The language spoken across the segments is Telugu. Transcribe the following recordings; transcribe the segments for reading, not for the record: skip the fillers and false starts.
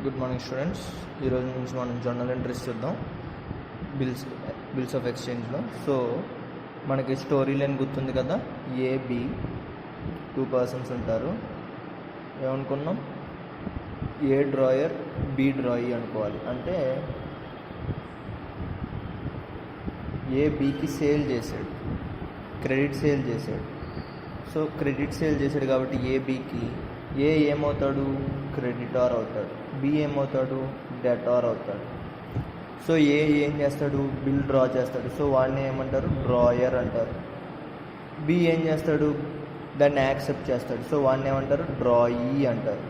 Good morning students. ఈరోజు నుంచి మనం జర్నల్ ఎంట్రీస్ చూద్దాం బిల్స్ ఆఫ్ ఎక్స్చేంజ్లో. సో మనకి స్టోరీ లైన్ గుర్తుంది కదా, ఏబి 2 పర్సన్స్ ఉంటారు. ఏమనుకున్నాం, ఏ డ్రాయర్ బి డ్రాయీ అనుకోవాలి. అంటే ఏ బికి సేల్ చేశాడు, క్రెడిట్ సేల్ చేశాడు. సో క్రెడిట్ సేల్ చేశాడు కాబట్టి ఏ బికి ఏ ఏమవుతాడు, క్రెడిటార్ అవుతాడు. బి ఏమవుతాడు, డెటార్ అవుతాడు. సో ఏ ఏం చేస్తాడు, బిల్ డ్రా చేస్తాడు. సో వాడిని ఏమంటారు, డ్రాయర్ అంటారు. బి ఏం చేస్తాడు, దాన్ని యాక్సెప్ట్ చేస్తాడు. సో వాడిని ఏమంటారు, డ్రాయీ అంటారు.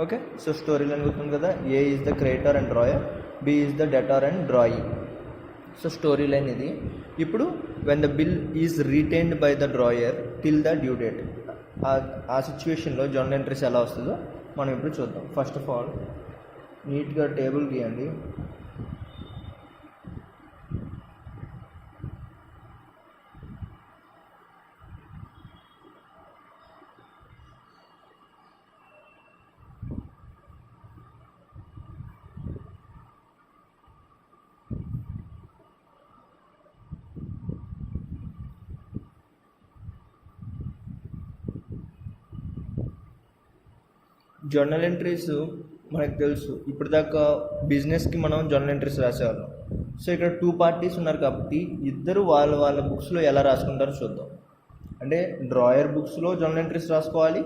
ఓకే, సో స్టోరీ లైన్ గుర్తుంది కదా, A is the creditor and drawer, B is the debtor and drawee. So story line ఇది. ఇప్పుడు when the bill is retained by the drawer till the due date, ఆ సిచ్యువేషన్లో జర్నల్ ఎంట్రీస్ ఎలా వస్తుందో మనం ఇప్పుడు చూద్దాం. ఫస్ట్ ఆఫ్ ఆల్ నీట్గా టేబుల్ గీయండి. జర్నల్ ఎంట్రీస్ మనకు తెలుసు, ఇప్పుడు దాకా బిజినెస్కి మనం జర్నల్ ఎంట్రీస్ రాసేవాళ్ళం. సో ఇక్కడ 2 పార్టీస్ ఉన్నారు కాబట్టి ఇద్దరు వాళ్ళ బుక్స్లో ఎలా రాసుకుంటారో చూద్దాం. అంటే డ్రాయర్ బుక్స్లో జర్నల్ ఎంట్రీస్ రాసుకోవాలి,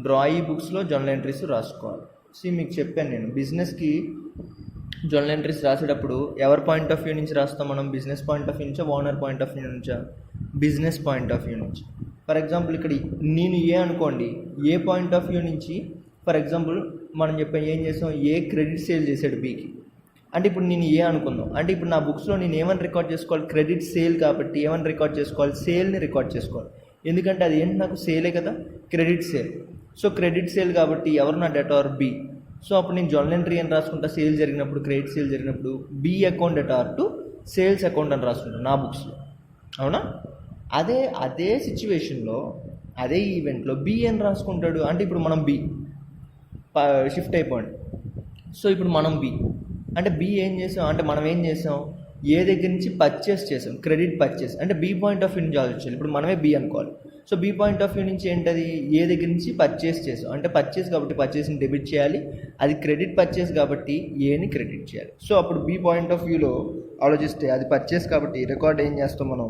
డ్రాయీ బుక్స్లో జర్నల్ ఎంట్రీస్ రాసుకోవాలి. మీకు చెప్పాను నేను, బిజినెస్కి జర్నల్ ఎంట్రీస్ రాసేటప్పుడు ఎవరి పాయింట్ ఆఫ్ వ్యూ నుంచి రాస్తాం మనం, బిజినెస్ పాయింట్ ఆఫ్ వ్యూ నుంచా, ఓనర్ పాయింట్ ఆఫ్ వ్యూ నుంచా, బిజినెస్ పాయింట్ ఆఫ్ వ్యూ నుంచి. ఫర్ ఎగ్జాంపుల్ ఇక్కడ నేను ఏ అనుకోండి, ఏ పాయింట్ ఆఫ్ వ్యూ నుంచి, ఫర్ ఎగ్జాంపుల్ మనం చెప్పాం ఏం చేసాం, ఏ క్రెడిట్ సేల్ చేశాడు బికి. అంటే ఇప్పుడు నేను ఏ అనుకుందాం, అంటే ఇప్పుడు నా బుక్స్లో నేను ఏమని రికార్డ్ చేసుకోవాలి, క్రెడిట్ సేల్ కాబట్టి ఏమని రికార్డ్ చేసుకోవాలి, సేల్ని రికార్డ్ చేసుకోవాలి. ఎందుకంటే అది ఏంటి, నాకు సేలే కదా, credit sale. So credit sale కాబట్టి ఎవరు నా డెటార్, బి. సో అప్పుడు నేను జర్నల్ ఎంట్రీ అని రాసుకుంటా, సేల్ జరిగినప్పుడు, క్రెడిట్ సేల్ జరిగినప్పుడు B account debtor to sales account అని రాసుకుంటాను నా బుక్స్లో. అవునా? అదే సిచ్యువేషన్లో, అదే ఈవెంట్లో బి అని రాసుకుంటాడు. అంటే ఇప్పుడు మనం బి షిఫ్ట్ అయిపోండి. సో ఇప్పుడు మనం బి అంటే బి ఏం చేసాం, అంటే మనం ఏం చేసాం, ఏ దగ్గర నుంచి పర్చేస్ చేసాం, క్రెడిట్ పర్చేస్. అంటే బి పాయింట్ ఆఫ్ వ్యూ నుంచి ఆలోచించాలి. ఇప్పుడు మనమే బి అనుకోవాలి. So B point of view నుంచి ఏంటది, ఏ దగ్గర నుంచి పర్చేస్ చేసాం. అంటే పర్చేస్ కాబట్టి పర్చేస్ని డెబిట్ చేయాలి, అది క్రెడిట్ పర్చేస్ కాబట్టి ఏని క్రెడిట్ చేయాలి. సో అప్పుడు బి పాయింట్ ఆఫ్ వ్యూలో ఆలోచిస్తే అది పర్చేస్ కాబట్టి రికార్డ్ ఏం చేస్తాం మనం,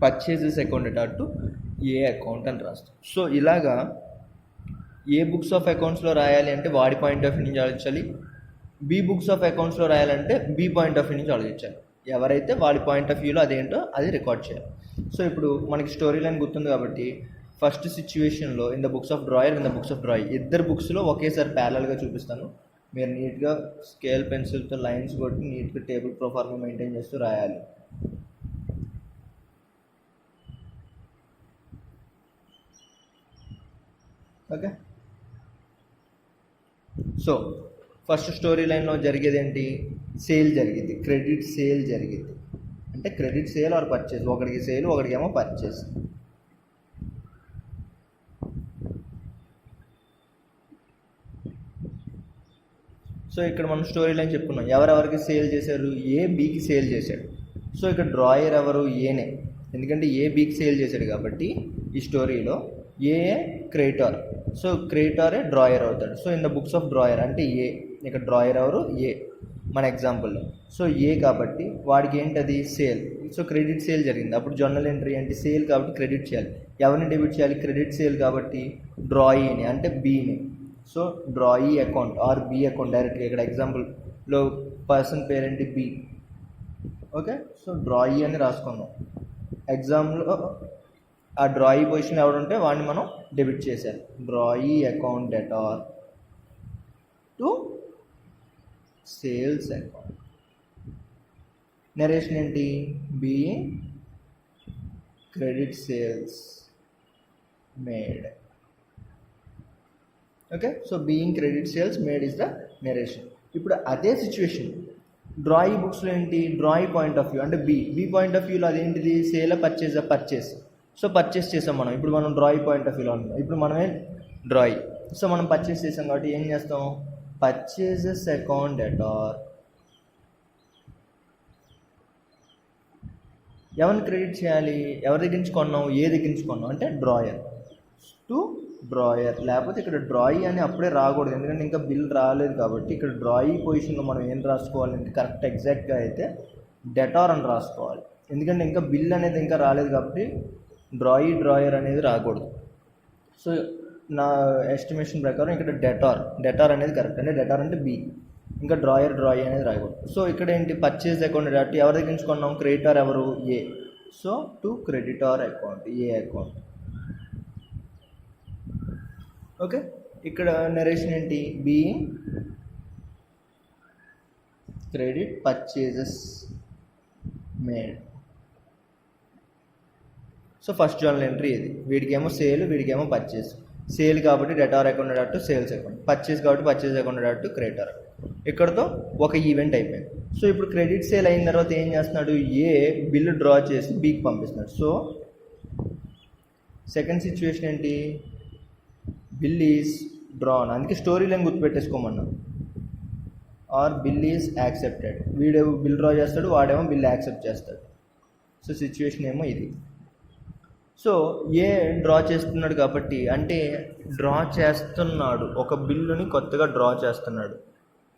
purchases account debtor to A account అని రాస్తాం. సో ఇలాగా ఏ బుక్స్ ఆఫ్ అకౌంట్స్లో రాయాలి అంటే వాడి పాయింట్ ఆఫ్ వ్యూ నుంచి ఆలోచించాలి, బి బుక్స్ ఆఫ్ అకౌంట్స్లో రాయాలంటే బి పాయింట్ ఆఫ్ వ్యూ నుంచి ఆలోచించాలి. ఎవరైతే వాడి పాయింట్ ఆఫ్ వ్యూలో అదేంటో అది రికార్డ్ చేయాలి. సో ఇప్పుడు మనకి స్టోరీ లైన్ గుర్తుంది కాబట్టి ఫస్ట్ సిచ్యువేషన్లో in the books of drawer, in the books of drawing, ఇద్దరు బుక్స్లో ఒకేసారి ప్యారలల్గా చూపిస్తాను. మీరు నీట్గా స్కేల్ పెన్సిల్తో లైన్స్ కొట్టి నీట్గా టేబుల్ ప్రొఫార్మా మెయింటైన్ చేస్తూ రాయాలి. ఓకే, సో ఫస్ట్ స్టోరీ లైన్లో జరిగేది ఏంటి, సేల్ జరిగింది, క్రెడిట్ సేల్ జరిగింది. అంటే క్రెడిట్ సేల్ ఆర్ పర్చేస్, ఒకడికి సేల్ ఒకడికేమో పర్చేస్. సో ఇక్కడ మనం స్టోరీ లైన్ చెప్పుకున్నాం, ఎవరెవరికి సేల్ చేశారు, ఏ బికి సేల్ చేశాడు. సో ఇక్కడ డ్రాయర్ ఎవరు, ఏనే, ఎందుకంటే ఏ బికి సేల్ చేశాడు కాబట్టి ఈ స్టోరీలో ఏ క్రెడిటార్. సో క్రెడిటారే డ్రాయర్ అవుతాడు. So in the books of drawer అంటే ఏ, ఇక్కడ డ్రాయర్ ఎవరు, ఏ మన ఎగ్జాంపుల్లో. సో ఏ కాబట్టి వాడికి ఏంటది, సేల్. సో క్రెడిట్ సేల్ జరిగింది, అప్పుడు జర్నల్ ఎంట్రీ అంటే సేల్ కాబట్టి క్రెడిట్ చేయాలి. ఎవరిని డెబిట్ చేయాలి, క్రెడిట్ సేల్ కాబట్టి డ్రాయీని అంటే బీని. So drawee account or B account డైరెక్ట్గా, ఇక్కడ ఎగ్జాంపుల్లో పర్సన్ పేరేంటి, బి. ఓకే, సో డ్రాయీ అని రాసుకుందాం. ఎగ్జామ్లో ఆ డ్రాయీ పొజిషన్ ఎవడుంటే వాడిని మనం డెబిట్ చేశారు. Drawee account debtor to sales account. Narration ఏంటి, being credit sales made. Okay, so being credit sales made is the narration. ఇప్పుడు అదే సిచ్యువేషన్ డ్రాయీ బుక్స్లో ఏంటి, డ్రాయీ పాయింట్ ఆఫ్ వ్యూ అంటే బి పాయింట్ ఆఫ్ వ్యూలో అదేంటిది, సేల్ పర్చేస్. సో పర్చేస్ చేసాం మనం. ఇప్పుడు మనం డ్రాయింగ్ పాయింట్ ఆఫ్ వ్యూలో ఉన్నాం. ఇప్పుడు మనమే డ్రాయి. సో మనం పర్చేస్ చేసాం కాబట్టి ఏం చేస్తాం, పర్చేజెస్ అకౌంట్ డెటార్. ఎవరిని క్రెడిట్ చేయాలి, ఎవరి దగ్గర నుంచి కొన్నాం, ఏ దగ్గర నుంచి కొన్నాం అంటే డ్రాయర్ టు డ్రాయర్. లేకపోతే ఇక్కడ డ్రాయి అని అప్పుడే రాకూడదు, ఎందుకంటే ఇంకా బిల్ రాలేదు కాబట్టి ఇక్కడ డ్రాయి పొజిషన్లో మనం ఏం రాసుకోవాలంటే కరెక్ట్ ఎగ్జాక్ట్గా అయితే డెటార్ అని రాసుకోవాలి, ఎందుకంటే ఇంకా బిల్ అనేది ఇంకా రాలేదు కాబట్టి డ్రాయర్ అనేది రాకూడదు. సో నా ఎస్టిమేషన్ ప్రకారం ఇక్కడ డెటార్ అనేది కరెక్ట్, అంటే డెటార్ అంటే బి, ఇంకా డ్రాయి అనేది రాయకూడదు. సో ఇక్కడ ఏంటి, పర్చేజ్ అకౌంట్ డెటార్ ఎవరి దగ్గర నుంచి కొన్నాం, క్రెడిటార్ ఎవరు, A. So to creditor account, A account. Okay, ఇక్కడ నరేషన్ ఏంటి, being credit purchases made. So first journal entry ఇది, వీడికేమో సేల్, వీడికేమో పర్చేస్. సేల్ కాబట్టి debtor account dot sales account, purchase కాబట్టి పర్చేస్ అకౌంట్ డాట్ క్రెడిటార్. ఇక్కడతో ఒక ఈవెంట్ అయిపోయింది. సో ఇప్పుడు క్రెడిట్ సేల్ అయిన తర్వాత ఏం చేస్తున్నాడు, ఏ బిల్లు డ్రా చేసి బీకి పంపిస్తున్నాడు. సో సెకండ్ సిచ్యువేషన్ ఏంటి, బిల్ ఈజ్ డ్రాన్, అందుకే స్టోరీ లైన్ గుర్తుపెట్టేసుకోమన్నా. ఆర్ బిల్ ఈజ్ యాక్సెప్టెడ్, వీడేమో బిల్ డ్రా చేస్తాడు, వాడేమో బిల్ యాక్సెప్ట్ చేస్తాడు. సో సిచ్యువేషన్ ఏమో ఇది. సో ఏ డ్రా చేస్తున్నాడు కాబట్టి, అంటే డ్రా చేస్తున్నాడు ఒక బిల్లుని కొత్తగా డ్రా చేస్తున్నాడు.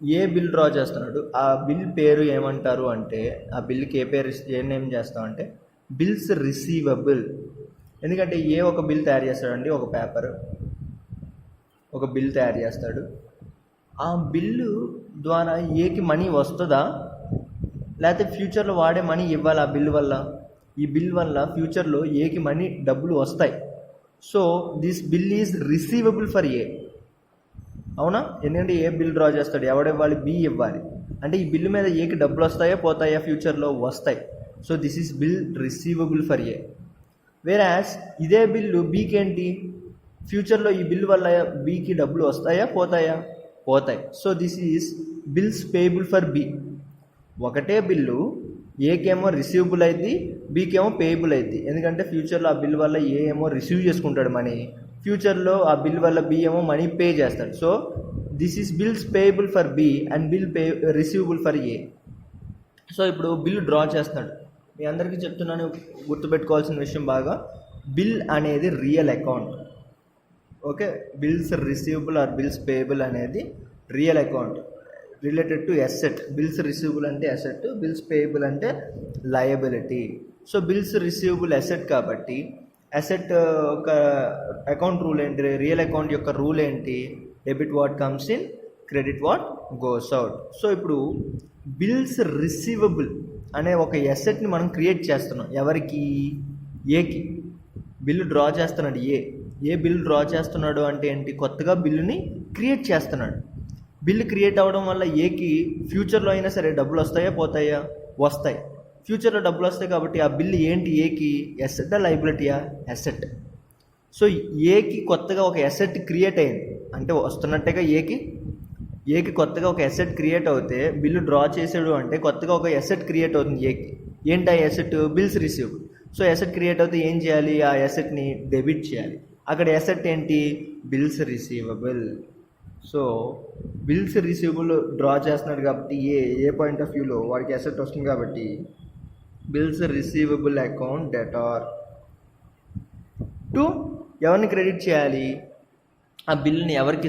ఏ బిల్ డ్రా చేస్తున్నాడు, ఆ బిల్ పేరు ఏమంటారు అంటే, ఆ బిల్కి ఏ పేరు ఏ నేమ్ చేస్తామంటే బిల్స్ రిసీవబుల్. ఎందుకంటే ఏ ఒక బిల్ తయారు చేస్తాడండి, ఒక పేపర్ ఒక బిల్ తయారు చేస్తాడు. ఆ బిల్లు ద్వారా ఏకి మనీ వస్తుందా, లేకపోతే ఫ్యూచర్లో వాడే మనీ ఇవ్వాలి ఆ బిల్ వల్ల. ఈ బిల్ వల్ల ఫ్యూచర్లో ఏకి మనీ డబ్బులు వస్తాయి. So this bill is receivable for ఏ, అవునా? ఎందుకంటే ఏ బిల్ డ్రా చేస్తాడు, ఎవడివ్వాలి, బి ఇవ్వాలి. అంటే ఈ బిల్లు మీద ఏకి డబ్బులు వస్తాయా పోతాయా, ఫ్యూచర్లో వస్తాయి. So this is bill receivable for A. Whereas ఇదే బిల్లు బీకి ఏంటి, ఫ్యూచర్లో ఈ బిల్ వల్ల బీకి డబ్బులు వస్తాయా పోతాయి. So this is bills payable for B. ఒకటే బిల్లు ఏకేమో రిసీవబుల్ అయింది, బీకేమో పేయబుల్ అయింది. ఎందుకంటే ఫ్యూచర్లో ఆ బిల్ వల్ల ఏ ఏమో రిసీవ్ చేసుకుంటాడు మనీ, ఫ్యూచర్లో ఆ బిల్ వల్ల బి ఏమో మనీ పే చేస్తాడు. So this is bills payable for B and bill receivable for A. So ఇప్పుడు బిల్ డ్రా చేస్తున్నాడు. మీ అందరికీ చెప్తున్నాను, గుర్తుపెట్టుకోవాల్సిన విషయం బాగా, బిల్ అనేది real account. Okay, bills receivable or bills payable అనేది real account related to asset. Bills receivable అంటే అసెట్, బిల్స్ పేయబుల్ అంటే liability. So bills receivable asset కాబట్టి అసెట్ ఒక అకౌంట్ రూల్ ఏంటి, రియల్ అకౌంట్ యొక్క రూల్ ఏంటి, debit what comes in, credit what goes out. So ఇప్పుడు బిల్స్ రిసీవబుల్ అనే ఒక అసెట్ని మనం క్రియేట్ చేస్తున్నాం. ఎవరికి, ఏకి. బిల్లు డ్రా చేస్తున్నాడు ఏ బిల్ డ్రా చేస్తున్నాడు అంటే ఏంటి, కొత్తగా బిల్లుని క్రియేట్ చేస్తున్నాడు. బిల్లు క్రియేట్ అవ్వడం వల్ల ఏకి ఫ్యూచర్లో అయినా సరే డబ్బులు వస్తాయా పోతాయా, వస్తాయి. ఫ్యూచర్లో డబ్బులు వస్తాయి కాబట్టి ఆ బిల్లు ఏంటి, ఏకి అసెట్టా లయబిలిటీయా, అసెట్. సో ఏకి కొత్తగా ఒక అసెట్ క్రియేట్ అయింది అంటే వస్తున్నట్టుగా ఏకి కొత్తగా ఒక అసెట్ క్రియేట్ అవుతే, బిల్లు డ్రా చేసాడు అంటే కొత్తగా ఒక అసెట్ క్రియేట్ అవుతుంది ఏకి. ఏంటి ఆ asset, bills receivable. So asset create అవుతే ఏం చేయాలి, ఆ అసెట్ని డెబిట్ చేయాలి. అక్కడ అసెట్ ఏంటి, bills receivable. So bills receivable draw చేస్తున్నాడు కాబట్టి ఏ పాయింట్ ఆఫ్ వ్యూలో వాడికి అసెట్ వస్తుంది కాబట్టి bills receivable account debtor to ఎవరిని క్రెడిట్ చేయాలి, ఆ బిల్ని ఎవరికి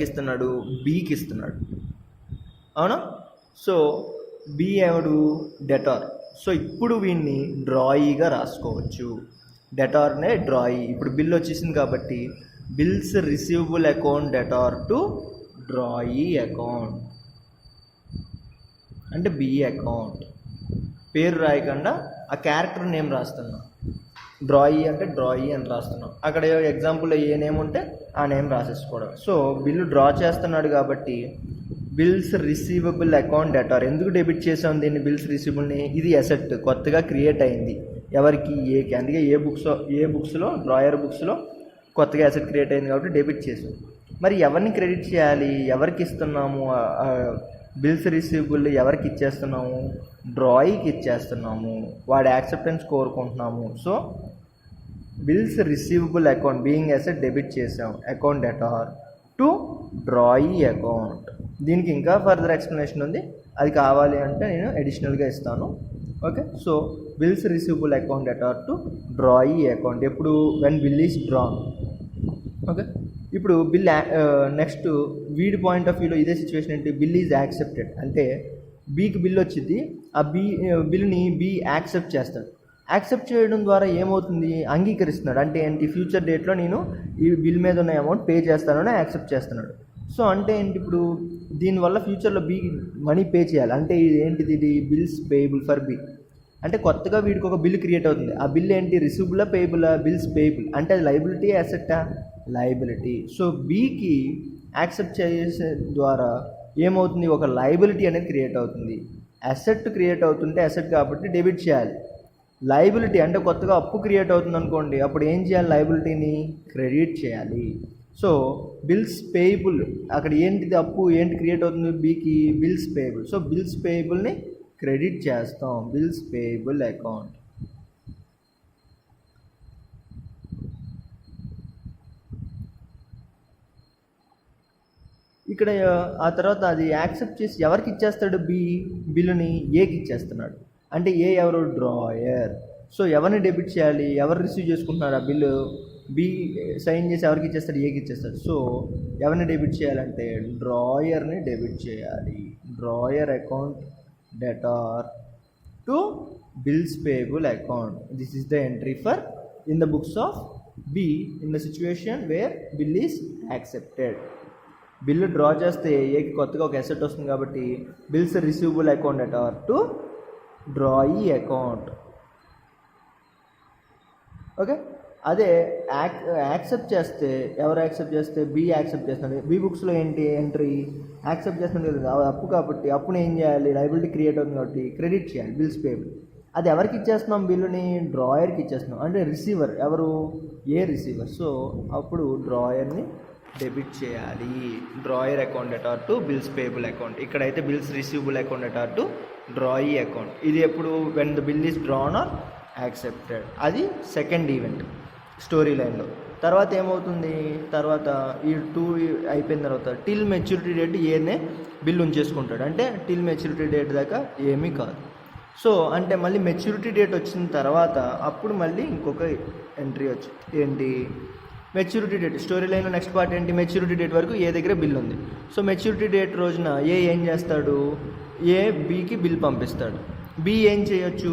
ఇస్తున్నాడు, బీకి ఇస్తున్నాడు, అవునా? సో బి ఎవడు, డెటార్. సో ఇప్పుడు వీడిని డ్రాయిగా రాసుకోవచ్చు, డెటార్నే డ్రాయి. ఇప్పుడు బిల్ వచ్చేసింది కాబట్టి bills receivable account debtor to డ్రాయి account, అంటే బిఈ అకౌంట్. పేరు రాయకుండా ఆ క్యారెక్టర్ నేమ్ రాస్తున్నాం. డ్రాయి అంటే డ్రాయి అని రాస్తున్నాం. అక్కడ ఎగ్జాంపుల్లో ఏ నేమ్ ఉంటే ఆ నేమ్ రాసేసుకోవడం. సో బిల్లు డ్రా చేస్తున్నాడు కాబట్టి బిల్స్ రిసీవబుల్ అకౌంట్ డెటార్. ఎందుకు డెబిట్ చేసాం దీన్ని, బిల్స్ రిసీవబుల్ని, ఇది అసెట్ కొత్తగా క్రియేట్ అయింది ఎవరికి, ఏకి. అందుకే ఏ బుక్స్లో డ్రాయర్ బుక్స్లో కొత్తగా అసెట్ క్రియేట్ అయింది కాబట్టి డెబిట్ చేసాం. మరి ఎవరిని క్రెడిట్ చేయాలి, ఎవరికి ఇస్తున్నాము, బిల్స్ రిసీవబుల్ ఎవరికి ఇచ్చేస్తున్నాము, డ్రాయికి ఇచ్చేస్తున్నాము, వాడి యాక్సెప్టెన్స్ కోరుకుంటున్నాము. So bills receivable account being as debit చేసాం account debtor to drawee account. దీనికి ఇంకా ఫర్దర్ ఎక్స్ప్లెనేషన్ ఉంది, అది కావాలి అంటే నేను అడిషనల్గా ఇస్తాను. Okay, so bills receivable account debtor to drawee account ఎప్పుడు when bill is drawn. Okay, ఇప్పుడు బిల్ నెక్స్ట్ వీడి పాయింట్ ఆఫ్ వ్యూలో ఇదే సిచ్యువేషన్ ఏంటి, బిల్ ఈజ్ యాక్సెప్టెడ్ అంటే బీకి బిల్ వచ్చింది, ఆ బిల్ని బి యాక్సెప్ట్ చేస్తాడు. యాక్సెప్ట్ చేయడం ద్వారా ఏమవుతుంది, అంగీకరిస్తున్నాడు. అంటే ఏంటి, ఫ్యూచర్ డేట్లో నేను ఈ బిల్ మీద ఉన్న అమౌంట్ పే చేస్తానని యాక్సెప్ట్ చేస్తున్నాడు. సో అంటే ఏంటి, ఇప్పుడు దీనివల్ల ఫ్యూచర్లో బి మనీ పే చేయాలి. అంటే ఇది ఏంటిది, ఇది బిల్స్ పేయబుల్ ఫర్ బి. అంటే కొత్తగా వీడికి ఒక బిల్ క్రియేట్ అవుతుంది. ఆ బిల్ ఏంటి, రిసీవబులా పేయబులా, బిల్స్ పేయబుల్. అంటే అది లయబిలిటీ అసెట్టా, లయబిలిటీ. సో బీకి యాక్సెప్ట్ చేసే ద్వారా ఏమవుతుంది, ఒక లయబిలిటీ అనేది క్రియేట్ అవుతుంది. అసెట్ క్రియేట్ అవుతుంటే అసెట్ కాబట్టి డెబిట్ చేయాలి. లయబిలిటీ అంటే కొత్తగా అప్పు క్రియేట్ అవుతుంది అనుకోండి, అప్పుడు ఏం చేయాలి, లయబిలిటీని క్రెడిట్ చేయాలి. సో బిల్స్ పేయబుల్, అక్కడ ఏంటిది అప్పు ఏంటి క్రియేట్ అవుతుంది బీకి, బిల్స్ పేయబుల్. సో బిల్స్ పేయబుల్ని క్రెడిట్ చేస్తాం, బిల్స్ పేయబుల్ అకౌంట్. ఇక్కడ ఆ తర్వాత అది యాక్సెప్ట్ చేసి ఎవరికి ఇచ్చేస్తాడు, బిల్లుని ఏకి ఇచ్చేస్తున్నాడు. అంటే ఏ ఎవరు, డ్రాయర్. సో ఎవరిని డెబిట్ చేయాలి, ఎవరు రిసీవ్ చేసుకుంటున్నారు ఆ బిల్లు, బి సైన్ చేసి ఎవరికి ఇచ్చేస్తాడు, ఏకి ఇచ్చేస్తాడు. సో ఎవరిని డెబిట్ చేయాలంటే డ్రాయర్ని డెబిట్ చేయాలి. Drawer account debtor to bills payable account. This is the entry for in the books of be in the situation where bill is accepted. Bill draw చేస్తే ఏకి కొత్తగా ఒక అసెట్ వస్తుంది కాబట్టి bills receivable account debtor to drawee account. Okay, అదే యాక్సెప్ట్ చేస్తే ఎవరు యాక్సెప్ట్ చేస్తే బి యాక్సెప్ట్ చేస్తున్నాడు. బి బుక్స్లో ఏంటి ఎంట్రీ, యాక్సెప్ట్ చేస్తున్నాడు కదా అప్పు కాబట్టి అప్పుని ఏం చేయాలి, లయబిలిటీ క్రియేట్ అవుతుంది కాబట్టి క్రెడిట్ చేయాలి, బిల్స్ పేబుల్. అది ఎవరికి ఇచ్చేస్తున్నాం, బిల్లుని డ్రాయర్కి ఇచ్చేస్తున్నాం. అంటే రిసీవర్ ఎవరు, ఏ రిసీవర్. సో అప్పుడు డ్రాయర్ని డెబిట్ చేయాలి. Drawer account debtor to bills payable account. ఇక్కడైతే bills receivable account debtor to drawee account. ఇది ఎప్పుడు, when the bill is drawn or accepted. అది సెకండ్ ఈవెంట్ స్టోరీ లైన్లో. తర్వాత ఏమవుతుంది, తర్వాత ఈ 2 అయిపోయిన తర్వాత టిల్ మెచ్యూరిటీ డేట్ ఏనే బిల్ ఉంచేసుకుంటాడు. అంటే టిల్ మెచ్యూరిటీ డేట్ దాకా ఏమీ కాదు. సో అంటే మళ్ళీ మెచ్యూరిటీ డేట్ వచ్చిన తర్వాత అప్పుడు మళ్ళీ ఇంకొక ఎంట్రీ వచ్చింది, ఏంటి, మెచ్యూరిటీ డేట్. స్టోరీ లైన్లో నెక్స్ట్ పార్ట్ ఏంటి, మెచ్యూరిటీ డేట్ వరకు ఏ దగ్గర బిల్ ఉంది. సో మెచ్యూరిటీ డేట్ రోజున ఏం చేస్తాడు, ఏ బీకి బిల్ పంపిస్తాడు. బి ఏం చేయొచ్చు,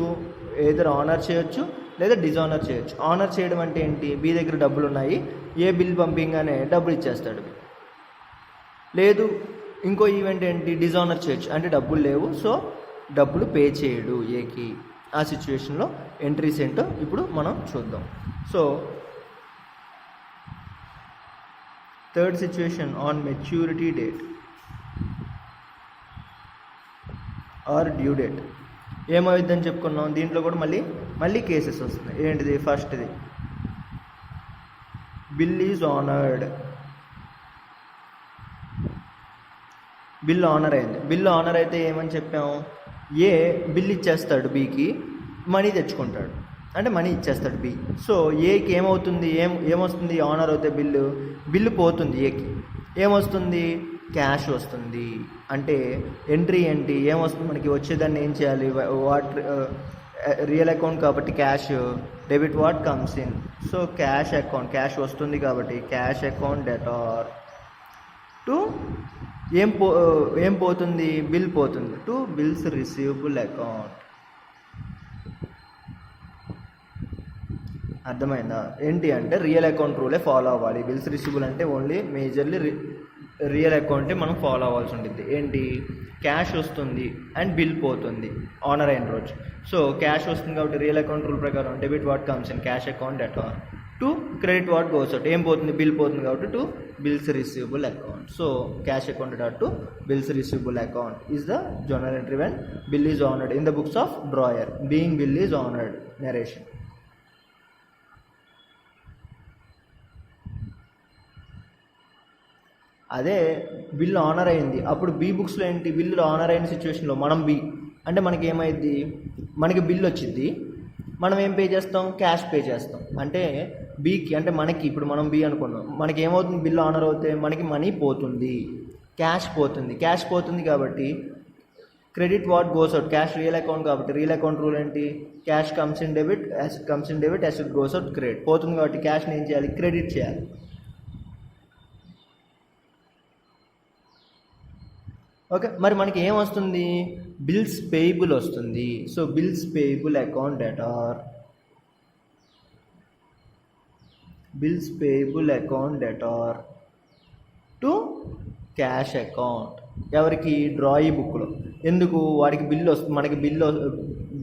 ఏదర్ ఆనర్ చేయొచ్చు లేదా డిజానర్ చేయొచ్చు. ఆనర్ చేయడం అంటే ఏంటి, బి దగ్గర డబ్బులు ఉన్నాయి, ఏ బిల్ పంపింగానే డబ్బులు ఇచ్చేస్తాడు. లేదు ఇంకో ఈవెంట్ ఏంటి, డిజానర్ చేయొచ్చు, అంటే డబ్బులు లేవు సో డబ్బులు పే చేయడు ఏకి. ఆ సిచ్యువేషన్లో ఎంట్రీస్ ఏంటో ఇప్పుడు మనం చూద్దాం. So third situation on maturity date or due date ఏమవుద్దని చెప్పుకున్నాం. దీంట్లో కూడా మళ్ళీ కేసెస్ వస్తున్నాయి. ఏంటిది, ఫస్ట్ది bill is honoured. Bill honour అయింది. బిల్ ఆనర్ అయితే ఏమని చెప్పాము, ఏ బిల్ ఇచ్చేస్తాడు బీకి, మనీ తెచ్చుకుంటాడు, అంటే మనీ ఇచ్చేస్తాడు బి. సో ఏకి ఏమవుతుంది, ఏమొస్తుంది, ఆనర్ అవుతే బిల్లు పోతుంది, ఏకి ఏమొస్తుంది, క్యాష్ వస్తుంది. అంటే ఎంట్రీ ఏంటి, ఏమొస్తుంది మనకి, వచ్చేదాన్ని ఏం చేయాలి, వాట్ రియల్ అకౌంట్ కాబట్టి cash, debit what comes in. So cash account, cash వస్తుంది కాబట్టి క్యాష్ అకౌంట్ డెటార్ టు ఏం పోతుంది, బిల్ పోతుంది, టు బిల్స్ రిసీవబుల్ అకౌంట్. అర్థమైందా, ఏంటి అంటే రియల్ అకౌంట్ రూలే ఫాలో అవ్వాలి. బిల్స్ రిసీవబుల్ అంటే ఓన్లీ మేజర్లీ రియల్ అకౌంటే మనం ఫాలో అవ్వాల్సి ఉంటుంది. ఏంటి, క్యాష్ వస్తుంది అండ్ బిల్ పోతుంది ఆనర్ అయిన రోజు. సో క్యాష్ వస్తుంది కాబట్టి రియల్ అకౌంట్ రూల్ ప్రకారం debit what comes in cash account debtor to credit what goes out. ఏం పోతుంది, బిల్ పోతుంది కాబట్టి to bills receivable account. So cash account debtor to bills receivable account is the journal entry when bill is honoured in the books of drawer being bill is honoured narration. అదే బిల్ ఆనర్ అయింది, అప్పుడు బి బుక్స్లో ఏంటి, బిల్లు ఆనర్ అయిన సిచ్యువేషన్లో మనం బి అంటే మనకి ఏమైంది, మనకి బిల్ వచ్చింది, మనం ఏం పే చేస్తాం, క్యాష్ పే చేస్తాం. అంటే బీకి అంటే మనకి ఇప్పుడు మనం బి అనుకున్నాం, మనకి ఏమవుతుంది బిల్ ఆనర్ అవుతే మనకి మనీ పోతుంది, క్యాష్ పోతుంది కాబట్టి credit what goes out, cash real account కాబట్టి రియల్ అకౌంట్ రూల్ ఏంటి, cash comes in debit, asset goes out credit. పోతుంది కాబట్టి క్యాష్ని ఏం చేయాలి, క్రెడిట్ చేయాలి. ఓకే, మరి మనకి ఏం వస్తుంది, బిల్స్ పేయబుల్ వస్తుంది. So bills payable account debtor to cash account. ఎవరికి, డ్రాయి బుక్లో. ఎందుకు, వాడికి బిల్ వస్తుంది, మనకి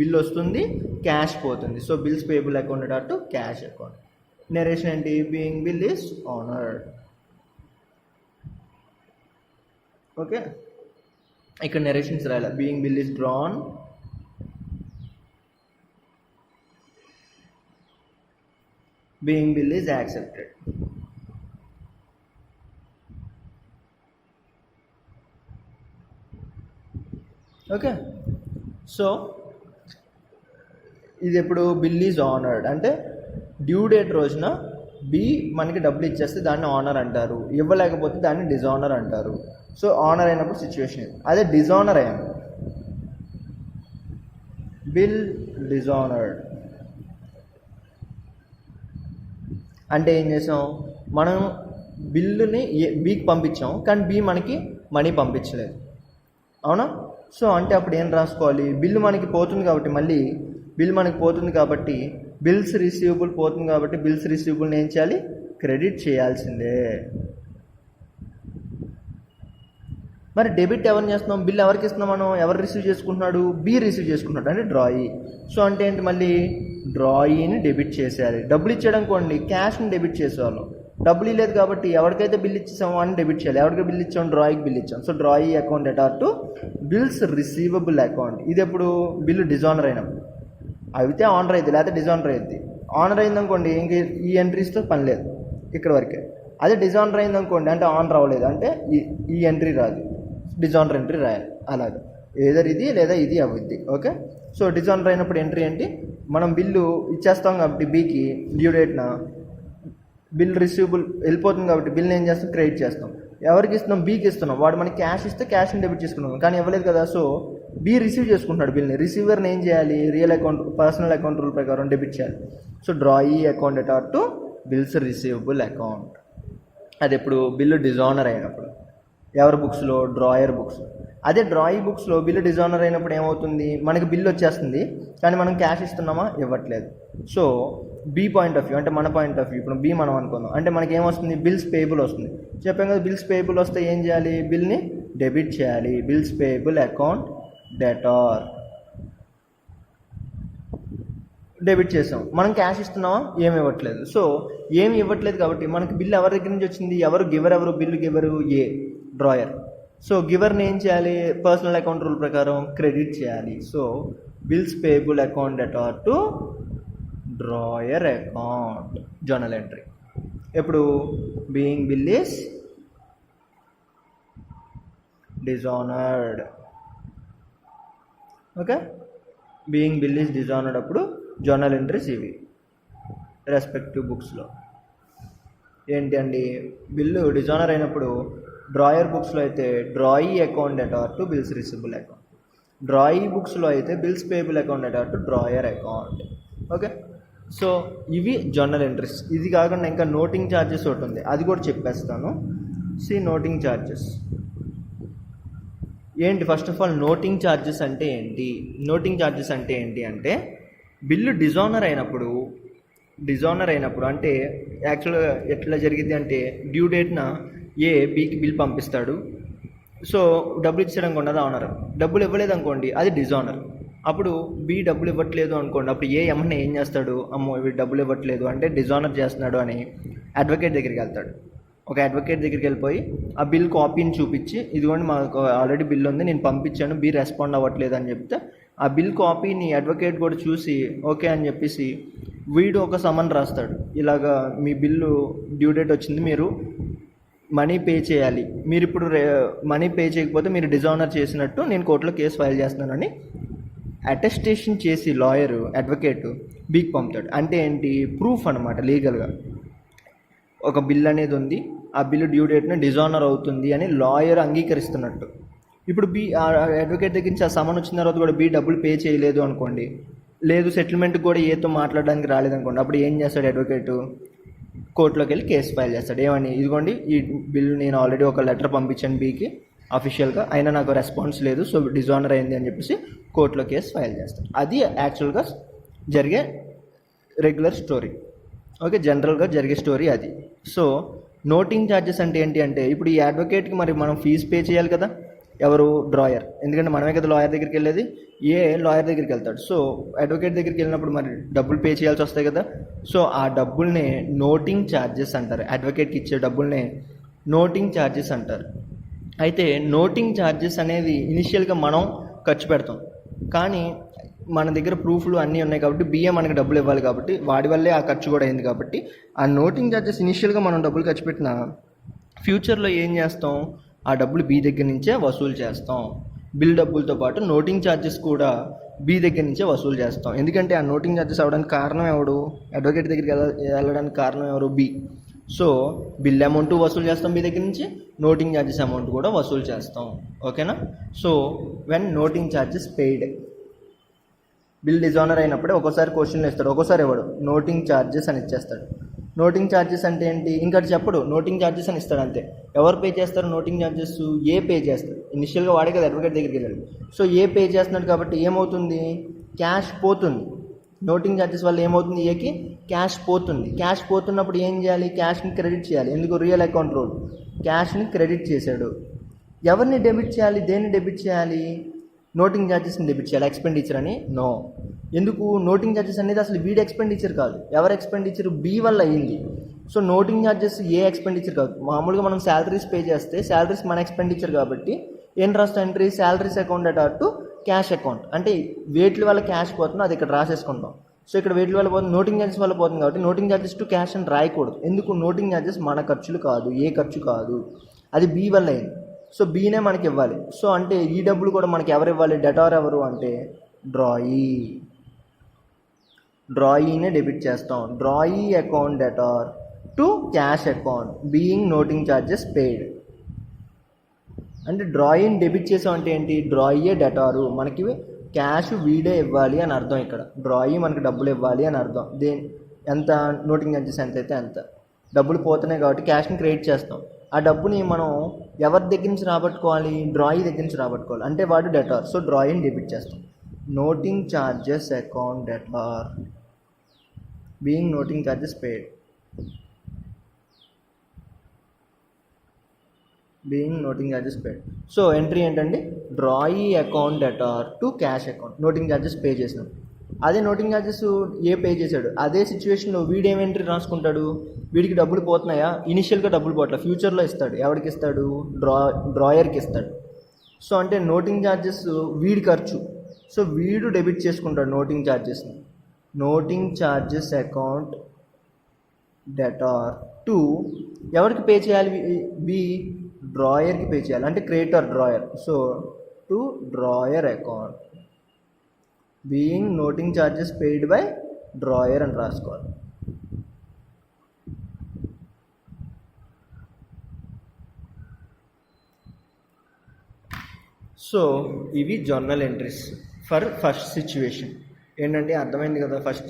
బిల్ వస్తుంది, క్యాష్ పోతుంది. So bills payable account debtor to cash account. Narration ఏంటి, being bill is honoured. Okay, ఇక్కడ నరేషన్స్ రాయాలి. Being bill is drawn, being bill is accepted. Okay, so ఇది ఎప్పుడు బిల్ ఈజ్ ఆనర్డ్ అంటే డ్యూ డేట్ రోజున బి మనకి డబ్బులు ఇచ్చేస్తే దాన్ని ఆనర్ అంటారు, ఇవ్వలేకపోతే దాన్ని డిజానర్ అంటారు. సో ఆనర్ అయినప్పుడు సిచ్యువేషన్ ఇది. అదే డిజానర్ అయ్యాను, బిల్ డిజానర్డ్ అంటే ఏం చేసాం, మనం బిల్లుని బికి పంపించాం కానీ బి మనకి మనీ పంపించలేదు, అవునా. సో అంటే అప్పుడు ఏం రాసుకోవాలి, బిల్లు మనకి పోతుంది కాబట్టి మళ్ళీ బిల్ మనకి పోతుంది కాబట్టి బిల్స్ రిసీవబుల్ పోతుంది కాబట్టి బిల్స్ రిసీవబుల్ని ఏం చేయాలి, క్రెడిట్ చేయాల్సిందే. మరి డెబిట్ ఎవరిని చేస్తున్నాం, బిల్ ఎవరికి ఇస్తున్నాం మనం, ఎవరు రిసీవ్ చేసుకుంటున్నాడు, బి రిసీవ్ చేసుకుంటున్నాడు అంటే డ్రాయి. సో అంటే ఏంటి, మళ్ళీ డ్రాయిని డెబిట్ చేసేయాలి. డబ్బులు ఇచ్చాడనుకోండి క్యాష్ని డెబిట్ చేసేవాళ్ళం, డబ్బులు లేదు కాబట్టి ఎవరికైతే బిల్ ఇచ్చేసామో అని డెబిట్ చేయాలి. ఎవరికి బిల్ ఇచ్చాం, డ్రాయికి బిల్ ఇచ్చాం. So డ్రాయి account debtor to bills receivable account. ఇది ఎప్పుడు బిల్లు డిజానర్ అయినప్పుడు, అయితే ఆనర్ అయింది లేకపోతే డిజానర్ అయింది. ఆనర్ అయిందనుకోండి ఇంక ఈ ఎంట్రీస్తో పని లేదు ఇక్కడ వరకే. అదే డిజానర్ అయిందనుకోండి అంటే ఆనర్ అవ్వలేదు అంటే ఈ ఎంట్రీ రాదు, డిజానర్ ఎంట్రీ రాయాలి. అలాగే ఏదర్ ఇది లేదా ఇది అవుద్ది. ఓకే, సో డిజానర్ అయినప్పుడు ఎంట్రీ ఏంటి, మనం బిల్లు ఇచ్చేస్తాం కాబట్టి బీకి డ్యూ డేట్న బిల్ రిసీవబుల్ వెళ్ళిపోతుంది కాబట్టి బిల్ని ఏం చేస్తాం, క్రెడిట్ చేస్తాం. ఎవరికి ఇస్తున్నాం, బీకి ఇస్తున్నాం. వాడు మనకి క్యాష్ ఇస్తే క్యాష్ని డెబిట్ చేసుకున్నాం కానీ ఇవ్వలేదు కదా. సో బి రిసీవ్ చేసుకుంటున్నాడు బిల్ని, రిసీవర్ని ఏం చేయాలి, real account personal account rule ప్రకారం డెబిట్ చేయాలి. So డ్రాయి account debtor to bills receivable account. అది ఎప్పుడు బిల్లు డిజానర్ అయినప్పుడు. ఎవరి బుక్స్లో, డ్రాయర్ బుక్స్. అదే డ్రాయి బుక్స్లో బిల్లు డిజానర్ అయినప్పుడు ఏమవుతుంది, మనకి బిల్లు వచ్చేస్తుంది కానీ మనం క్యాష్ ఇస్తున్నామా, ఇవ్వట్లేదు. So B point of view అంటే మన పాయింట్ ఆఫ్ వ్యూ, ఇప్పుడు బి మనం అనుకుందాం అంటే మనకి ఏమొస్తుంది, బిల్స్ పేయబుల్ వస్తుంది. చెప్పాం కదా, బిల్స్ పేయబుల్ వస్తే ఏం చేయాలి, బిల్ని డెబిట్ చేయాలి. Bills payable account debtor debit చేసాం. మనం క్యాష్ ఇస్తున్నామా, ఏమి ఇవ్వట్లేదు. సో ఏమి ఇవ్వట్లేదు కాబట్టి మనకి బిల్ ఎవరి దగ్గర నుంచి వచ్చింది, ఎవరు గివర్, ఎవరు bill giver, A drawer. So గివర్ని ఏం చేయాలి, పర్సనల్ అకౌంట్ రూల్ ప్రకారం క్రెడిట్ చేయాలి. So bills payable account debtor to drawer account, journal entry. ఎప్పుడు being bill is dishonoured. Okay, being bill is dishonoured అప్పుడు జర్నల్ ఎంట్రీస్ ఇవి రెస్పెక్టివ్ బుక్స్లో. ఏంటి అండి, బిల్లు డిజానర్ అయినప్పుడు డ్రాయర్ బుక్స్లో అయితే drawee account debtor to bills receivable account, drawee బుక్స్లో అయితే bills payable account debtor to drawer account. Okay, so ఇవి జర్నల్ ఎంట్రీస్. ఇది కాకుండా ఇంకా నోటింగ్ ఛార్జెస్ ఒకటి ఉంది, అది కూడా చెప్పేస్తాను. నోటింగ్ ఛార్జెస్ ఏంటి, first of all noting charges అంటే ఏంటి, నోటింగ్ ఛార్జెస్ అంటే ఏంటి అంటే బిల్లు డిజానర్ అయినప్పుడు అంటే యాక్చువల్గా ఎట్లా జరిగింది అంటే డ్యూ డేట్న ఏ బీకి బిల్ పంపిస్తాడు. సో డబ్బులు ఇచ్చడం అనుకోండి అది ఆనర్, డబ్బులు ఇవ్వలేదు అనుకోండి అది డిజానర్. అప్పుడు బి డబ్బులు ఇవ్వట్లేదు అనుకోండి, అప్పుడు ఏ ఏమన్నా ఏం చేస్తాడు, అమ్మో ఇవి డబ్బులు ఇవ్వట్లేదు అంటే డిజానర్ చేస్తున్నాడు అని అడ్వకేట్ దగ్గరికి వెళ్తాడు. ఒక అడ్వకేట్ దగ్గరికి వెళ్ళిపోయి ఆ బిల్ కాపీని చూపించి, ఇదిగోండి మాకు ఆల్రెడీ బిల్ ఉంది నేను పంపించాను, బి రెస్పాండ్ అవ్వట్లేదు అని చెప్తే ఆ బిల్ కాపీని అడ్వకేట్ కూడా చూసి ఓకే అని చెప్పేసి వీడు ఒక సమన్ రాస్తాడు, ఇలాగా మీ బిల్లు డ్యూ డేట్ వచ్చింది, మీరు మనీ పే చేయాలి, మీరు ఇప్పుడు మనీ పే చేయకపోతే మీరు డిజానర్ చేసినట్టు నేను కోర్టులో కేసు ఫైల్ చేస్తున్నానని అటెస్టేషన్ చేసి లాయరు అడ్వకేట్ బీకి పంపుతాడు. అంటే ఏంటి? ప్రూఫ్ అనమాట. లీగల్గా ఒక బిల్ అనేది ఉంది, ఆ బిల్లు డ్యూ డేట్ను డిజానర్ అవుతుంది అని లాయర్ అంగీకరిస్తున్నట్టు. ఇప్పుడు అడ్వకేట్ దగ్గర నుంచి ఆ సమన్ వచ్చిన తర్వాత కూడా బి డబ్బులు పే చేయలేదు అనుకోండి, లేదు సెటిల్మెంట్కి కూడా ఏతో మాట్లాడడానికి రాలేదనుకోండి, అప్పుడు ఏం చేస్తాడు అడ్వకేటు? కోర్టులోకి వెళ్ళి కేసు ఫైల్ చేస్తాడు. ఏమని? ఇదిగోండి ఈ బిల్ నేను ఆల్రెడీ ఒక లెటర్ పంపించాను బీకి అఫీషియల్గా, అయినా నాకు రెస్పాన్స్ లేదు, సో డిజానర్ అయింది అని చెప్పేసి కోర్టులో కేసు ఫైల్ చేస్తాడు. అది యాక్చువల్గా జరిగే రెగ్యులర్ స్టోరీ. ఓకే, జనరల్గా జరిగే స్టోరీ అది. సో నోటింగ్ ఛార్జెస్ అంటే ఏంటి అంటే, ఇప్పుడు ఈ అడ్వకేట్కి మరి మనం ఫీజు పే చేయాలి కదా. ఎవరు? డ్రాయర్. ఎందుకంటే మనమే కదా లాయర్ దగ్గరికి వెళ్ళేది. లాయర్ దగ్గరికి వెళ్తాడు. సో అడ్వకేట్ దగ్గరికి వెళ్ళినప్పుడు మరి డబ్బులు పే చేయాల్సి వస్తాయి కదా. సో ఆ డబ్బుల్నే నోటింగ్ ఛార్జెస్ అంటారు. అడ్వకేట్కి ఇచ్చే డబ్బుల్నే నోటింగ్ ఛార్జెస్ అంటారు. అయితే నోటింగ్ ఛార్జెస్ అనేది ఇనిషియల్గా మనం ఖర్చు పెడతాం, కానీ మన దగ్గర ప్రూఫ్లు అన్నీ ఉన్నాయి కాబట్టి బిఏ మనకి డబ్బులు ఇవ్వాలి కాబట్టి వాడి వల్లే ఆ ఖర్చు కూడా అయింది కాబట్టి ఆ నోటింగ్ ఛార్జెస్ ఇనిషియల్గా మనం డబ్బులు ఖర్చు పెట్టినా ఫ్యూచర్లో ఏం చేస్తాం? ఆ డబ్బులు బి దగ్గర నుంచే వసూలు చేస్తాం. బిల్ డబ్బులతో పాటు నోటింగ్ ఛార్జెస్ కూడా బి దగ్గర నుంచే వసూలు చేస్తాం. ఎందుకంటే ఆ నోటింగ్ ఛార్జెస్ అవ్వడానికి కారణం ఎవడు? అడ్వకేట్ దగ్గరికి వెళ్ళడానికి కారణం ఎవరు? బి. సో బిల్ అమౌంట్ వసూలు చేస్తాం బి దగ్గర నుంచి, నోటింగ్ ఛార్జెస్ అమౌంట్ కూడా వసూలు చేస్తాం. ఓకేనా? So when noting charges paid, bill dishonour అయినప్పుడే ఒక్కోసారి క్వశ్చన్లు ఇస్తాడు, ఒక్కోసారి ఇవ్వడు. నోటింగ్ ఛార్జెస్ అని ఇచ్చేస్తాడు. నోటింగ్ ఛార్జెస్ అంటే ఏంటి? ఇంకటి చెప్పడు, నోటింగ్ ఛార్జెస్ అని ఇస్తాడు అంతే. ఎవరు పే చేస్తారు నోటింగ్ ఛార్జెస్? ఏ పే చేస్తాడు. ఇనిషియల్గా వాడే కదా అడ్వకేట్ దగ్గరికి వెళ్ళాడు. సో ఏ పే చేస్తున్నాడు కాబట్టి ఏమవుతుంది? క్యాష్ పోతుంది. నోటింగ్ ఛార్జెస్ వల్ల ఏమవుతుంది? ఏకి క్యాష్ పోతుంది. క్యాష్ పోతున్నప్పుడు ఏం చేయాలి? క్యాష్ని క్రెడిట్ చేయాలి. ఎందుకు? Real account rule. క్యాష్ని క్రెడిట్ చేశాడు. ఎవరిని డెబిట్ చేయాలి? దేన్ని డెబిట్ చేయాలి? నోటింగ్ ఛార్జెస్ని డెబిట్ చేయాలి. ఎక్స్పెండిచర్ అని నో. ఎందుకు? నోటింగ్ ఛార్జెస్ అనేది అసలు వీడి ఎక్స్పెండిచర్ కాదు. ఎవరి ఎక్స్పెండిచర్? బి వల్ల అయ్యింది. సో నోటింగ్ ఛార్జెస్ ఏ ఎక్స్పెండిచర్ కాదు. మామూలుగా మనం శాలరీస్ పే చేస్తే శాలరీస్ మన ఎక్స్పెండిచర్ కాబట్టి ఏం రాస్తాం? Entry salaries account అటార్ to cash account. అంటే వేట్ల వల్ల క్యాష్ పోతుందో అది ఇక్కడ రాసేసుకుంటాం. సో ఇక్కడ వేట్ల వల్ల పోతుంది, నోటింగ్ ఛార్జెస్ వల్ల పోతుంది కాబట్టి నోటింగ్ ఛార్జెస్ టు క్యాష్ అని రాయకూడదు. ఎందుకు? నోటింగ్ ఛార్జెస్ మన ఖర్చులు కాదు, ఏ ఖర్చు కాదు, అది బి వల్ల అయింది. సో బీనే మనకి ఇవ్వాలి. సో అంటే ఈ డబ్బులు కూడా మనకి ఎవరు ఇవ్వాలి? డెటార్ ఎవరు అంటే డ్రాయీ. డ్రాయీనే డెబిట్ చేస్తాం. Drawee account debtor to cash account being noting charges paid. అంటే డ్రాయీని డెబిట్ చేసాం అంటే ఏంటి? డ్రాయే డెటారు, మనకి క్యాష్ వీడే ఇవ్వాలి అని అర్థం. ఇక్కడ డ్రాయీ మనకి డబ్బులు ఇవ్వాలి అని అర్థం. ఎంత? నోటింగ్ ఛార్జెస్ ఎంత అయితే అంత డబ్బులు పోతున్నాయి కాబట్టి క్యాష్ని క్రియేట్ చేస్తాం. ఆ డబ్బుని మనం ఎవరి దగ్గర నుంచి రాబట్టుకోవాలి? డ్రాయీ దగ్గర నుంచి రాబట్టుకోవాలి. అంటే వాడు డెటార్. సో డ్రాయీని డెబిట్ చేస్తాం. Noting charges account debtor being noting charges paid. Being noting charges paid. So entry ఏంటండి? Drawee account debtor to cash account. Noting charges pay చేసినాం. అదే నోటింగ్ ఛార్జెస్ ఏ పే చేశాడు, అదే సిచ్యువేషన్లో వీడేం ఎంట్రీ రాసుకుంటాడు? వీడికి డబ్బులు పోతున్నాయా? ఇనిషియల్గా డబ్బులు పోట్లా, ఫ్యూచర్లో ఇస్తాడు. ఎవరికి ఇస్తాడు? డ్రాయర్కి ఇస్తాడు. సో అంటే నోటింగ్ ఛార్జెస్ వీడి ఖర్చు. సో వీడు డెబిట్ చేసుకుంటాడు నోటింగ్ ఛార్జెస్ని. Noting charges account debtor to ఎవరికి పే చేయాలి? బి డ్రాయర్కి పే చేయాలి. అంటే creditor drawer. So to drawer account being noting charges paid by drawer అని రాసుకోవాలి. సో ఇవి journal entries for first situation. ఏంటంటే అర్థమైంది కదా? ఫస్ట్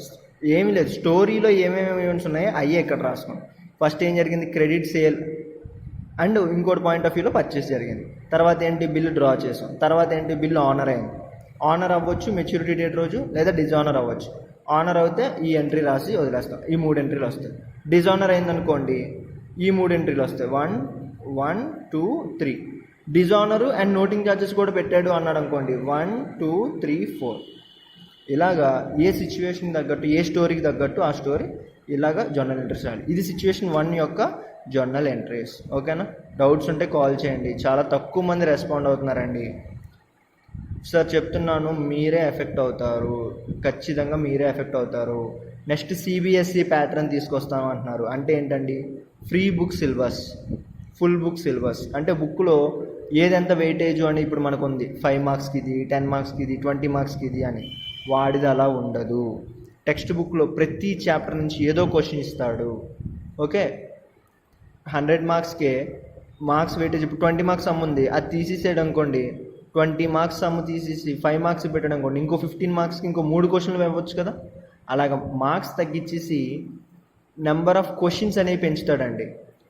ఏమీ లేదు, స్టోరీలో ఏమేమి ఈవెంట్స్ ఉన్నాయో అయ్యే ఇక్కడ రాసుకున్నాం. ఫస్ట్ ఏం జరిగింది? క్రెడిట్ సేల్ అండ్ ఇంకోటి పాయింట్ ఆఫ్ వ్యూలో పర్చేస్ జరిగింది. తర్వాత ఏంటి? బిల్లు డ్రా చేసాం. తర్వాత ఏంటి? బిల్లు ఆనర్ అయింది. ఆనర్ అవ్వచ్చు మెచ్యూరిటీ డేట్ రోజు, లేదా డిజానర్ అవ్వచ్చు. ఆనర్ అయితే ఈ ఎంట్రీ రాసి వదిలేస్తాం. ఈ 3 ఎంట్రీలు వస్తాయి. డిజానర్ అయిందనుకోండి ఈ 3 ఎంట్రీలు వస్తాయి. 1, 1, 2, 3. డిజానరు అండ్ నోటింగ్ ఛార్జెస్ కూడా పెట్టాడు అన్నాడు అనుకోండి 1, 2, 3, 4. ఇలాగా ఏ సిచ్యువేషన్ తగ్గట్టు, ఏ స్టోరీకి తగ్గట్టు ఆ స్టోరీ ఇలాగా జర్నల్ ఎంట్రీస్ రాయాలి. ఇది సిచ్యువేషన్ 1 యొక్క జర్నల్ ఎంట్రీస్. ఓకేనా? డౌట్స్ ఉంటే కాల్ చేయండి. చాలా తక్కువ మంది రెస్పాండ్ అవుతున్నారండి. సార్ చెప్తున్నాను, మీరే ఎఫెక్ట్ అవుతారు, ఖచ్చితంగా మీరే ఎఫెక్ట్ అవుతారు. నెక్స్ట్ సిబిఎస్ఈ ప్యాటర్న్ తీసుకొస్తాం అంటున్నారు. అంటే ఏంటండి? Free book syllabus, full book syllabus. అంటే బుక్లో ఏదెంత వెయిటేజ్ అని ఇప్పుడు మనకు ఉంది 5 మార్క్స్కి ఇది, 10 మార్క్స్కి ఇది, 20 మార్క్స్కి ఇది అని. వాడిది అలా ఉండదు. టెక్స్ట్ బుక్లో ప్రతి చాప్టర్ నుంచి ఏదో క్వశ్చన్ ఇస్తాడు. ఓకే, 100 మార్క్స్కే మార్క్స్ వెయిటేజ్ ఇప్పుడు 20 మార్క్స్ సమ్ ఉంది, అది తీసేసాడు అనుకోండి, 20 మార్క్స్ సమ్ తీసేసి 5 మార్క్స్ పెట్టాడు అనుకోండి, ఇంకో 15 మార్క్స్కి ఇంకో 3 క్వశ్చన్లు ఇవ్వచ్చు కదా. అలాగ మార్క్స్ తగ్గించేసి నెంబర్ ఆఫ్ క్వశ్చన్స్ అనేవి పెంచుతాడండి.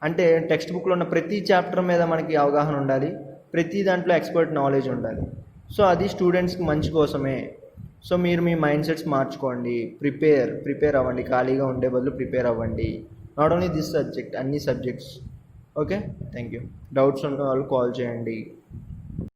అంటే టెక్స్ట్ బుక్లో ఉన్న ప్రతి చాప్టర్ మీద మనకి అవగాహన ఉండాలి, ప్రతి దాంట్లో ఎక్స్పర్ట్ నాలెడ్జ్ ఉండాలి. సో అది స్టూడెంట్స్కి మంచి కోసమే. సో మీరు మీ మైండ్ సెట్స్ మార్చుకోండి, ప్రిపేర్ అవ్వండి, ఖాళీగా ఉండే బదులు ప్రిపేర్ అవ్వండి. నాట్ ఓన్లీ దిస్ సబ్జెక్ట్, అన్ని subjects. Okay, thank you. Doubts ఉన్న వాళ్ళు కాల్ చేయండి.